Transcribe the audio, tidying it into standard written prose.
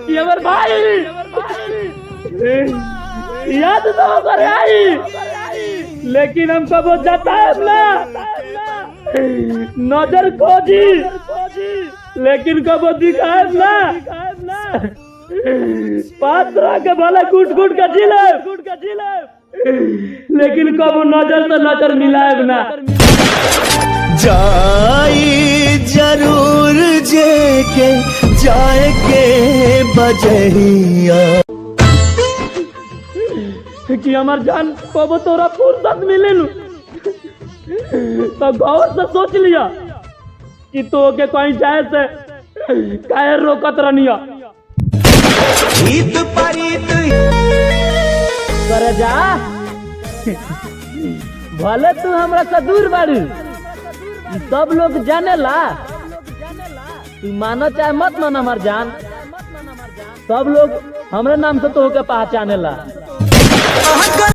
कि हमर भाई याद तो करे आई, लेकिन हम कबो जताएब ना, नजर खोजी लेकिन कबो दिखाएब ना। पाँच तरह के भला कूट कूट के जिले, लेकिन कबो नजर से नजर मिलाएब ना। जाई जरूर जेके जाए के बजहिया कि हमार जान कबो तोरा फुर्सत मिले तो गौर से सोच लिया कि तो के कहीं जाए से काहे रोकत रहनिया। ईद परीत करे जा भले तू हमरा से दूर बाड़ी, सब लोग जानेला, तू मानो चाहे मत मानो हमार जान, सब लोग हमरे नाम से तो के पहचानेला।